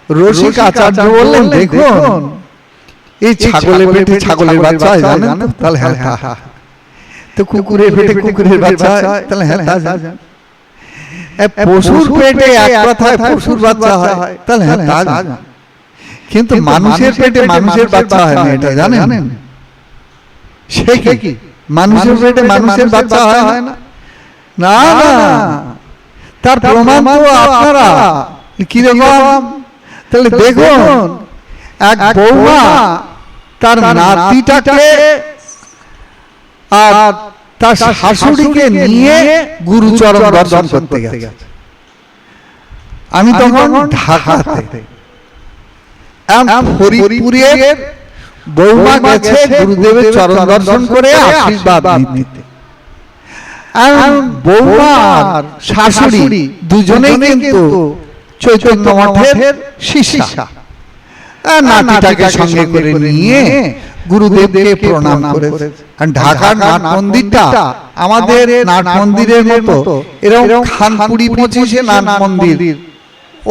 রসিক আচার্য বললেন, দেখুন এই ছাগলের পেটে ছাগলের বাচ্চা হয় জানেন? তাহলে হ্যাঁ হ্যাঁ। তো কুকুরের পেটে কুকুরের বাচ্চা হয়? তাহলে হ্যাঁ তা জানেন। পশুর পেটে এক কথায় পশুর বাচ্চা হয়? তাহলে হ্যাঁ তা জানেন। কিন্তু মানুষের পেটে মানুষের বাচ্চা হয় না, এটা জানেন? সে কি মানুষের পেটে মানুষের বাচ্চা হয় না? না না, তার প্রমাণ তো আপনারা। কিরকম? তাহলে দেখুন, এক বৌমা তার নাতিটাকে আর তার শাশুড়িকে নিয়ে গুরুচরণ দর্শন করতে গেছে। আমি তখন ঢাকাতে, ফরিদপুরের বৌমা গেছে গুরুদেবের চরণ দর্শন করে আশীর্বাদ নিতে। বৌমা আর শাশুড়ি দুজনেই কিন্তু চৈতন্য মঠের শিষ্যা। নাতিটাকে সঙ্গে করে নিয়ে গুরুদেবকে প্রণাম করেছে। ঢাকার নাট মন্দিরটা আমাদের নাট মন্দিরের মতো এরকম খান 20-25 নাট মন্দির,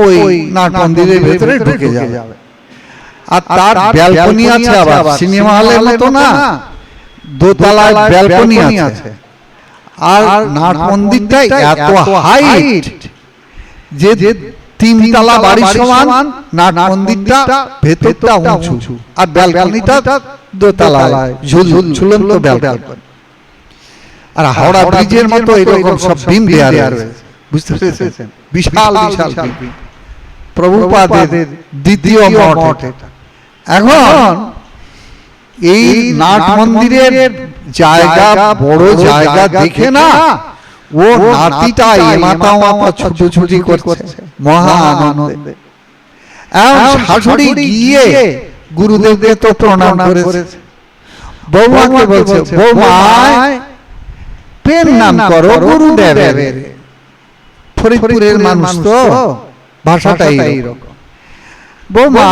ওই নাট মন্দিরের ভেতরে ঢুকে যাবে। আর তার ব্যালকনি আছে, আবার সিনেমা হলের মতো না, দোতলায় ব্যালকনি আছে। আর নাট মন্দিরটা এত হাইট যে 3 তলা বাড়ি সমান। নাট মন্দিরটা ভেতরটা উঁচু, আর ব্যালকনিটা দোতলায় ঝুলন্ত ব্যালকনি। আর হাওড়া ব্রিজের মতো এরকম সব বিম দেয়া রয়েছে, বুঝতে পেরেছেন? বিশাল বিশাল বিম, প্রভুপাদের দ্বিতীয় মঠ। এখন এই নাট মন্দিরের জায়গা, বড় জায়গা দেখে না ও নাতিটা এমাতা মাতা ছুটোছুটি করছে মহা আনন্দে। শাশুড়ি গিয়ে গুরুদেবকে তো প্রণাম করেছে। বৌমাকে বলছে, বৌমা পেন নাম করো গুরুদেবের। ফরিদপুরের মানুষ তো, ভাষাটাই এইরকম। বৌমা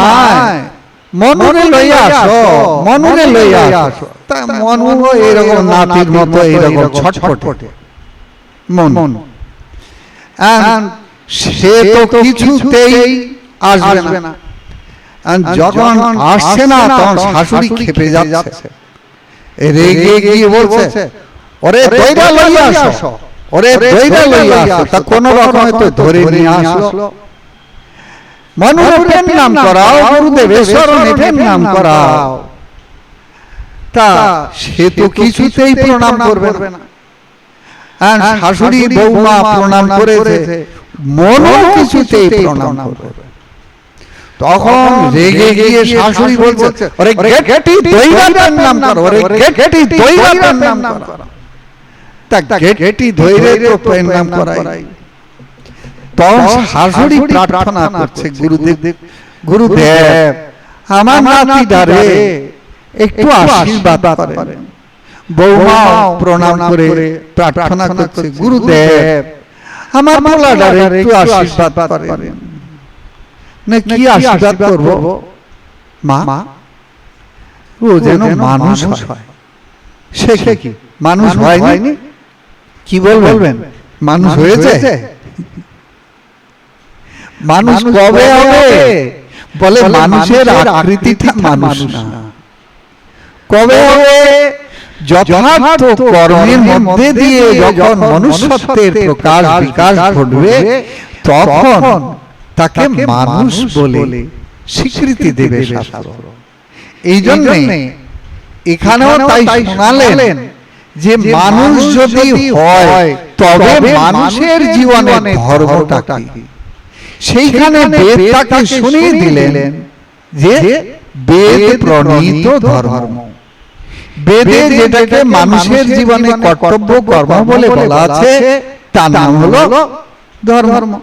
মনুরে লইয়া আসো, মনুরে লইয়া আসো। তা মনু এরকম নাতির মতো এইরকম ছটফটে মন। সে তো কিছুতেই আসবে না। যখন আসছে না তখন শাশুড়ি খেপে যাচ্ছে, রেগে গিয়ে বলছে, ওরে দইরা লইয়া আসো, ওরে দইরা লইয়া আসো। তা কোন রকমে তো ধরে নিয়ে আসলো। মনুর পেন নাম করাও, গুরুদেবের শরণে পেন নাম করাও। তা সে তো কিছুতেই প্রণাম করবে না। শাশুড়ি বৌমা প্রণাম করেছে, মনও কিছুতেই প্রণাম করবে। তখন রেগে গিয়ে শাশুড়ি বলছে, ওরে গেটি দইরা পেন নাম করো, ওরে গেটি দইরা পেন নাম করো। তা গেটি ধইরে তো পেন নাম করাই। তখন শাশুড়ি প্রার্থনা করছে, গুরুদেব, গুরুদেব আমার নাতিটারে একটু আশীর্বাদ করেন। বৌমা প্রণাম করে প্রার্থনা করছে, গুরুদেব আমার পোলাটারে একটু আশীর্বাদ করেন। না কি আশীর্বাদ করব মা? ও যেন মানুষ হয়। সে কি মানুষ হয়নি? কি বলবেন? মানুষ হয়েছে? মানুষ কবে হবে? বলে মানুষের আকৃতিটা মানুষ না। কবে হবে? যথার্থ কর্মের মধ্যে দিয়ে যখন মনুষ্যত্বের প্রকাশ বিকাশ ঘটবে, তখন তাকে মানুষ বলে স্বীকৃতি দেবে শাস্ত্র। এই জন্য এখানেও তাই শোনালেন যে মানুষ যদি হয় তবে মানুষের জীবনে ধর্মটা কি। সেইখানে বেদ তাকে শুনিয়ে দিলেন যে বেদ প্রণীত ধর্ম। বেদে যেটাকে মানুষের জীবনে কর্তব্য কর্ম বলে বলা আছে তার নাম হলো ধর্ম।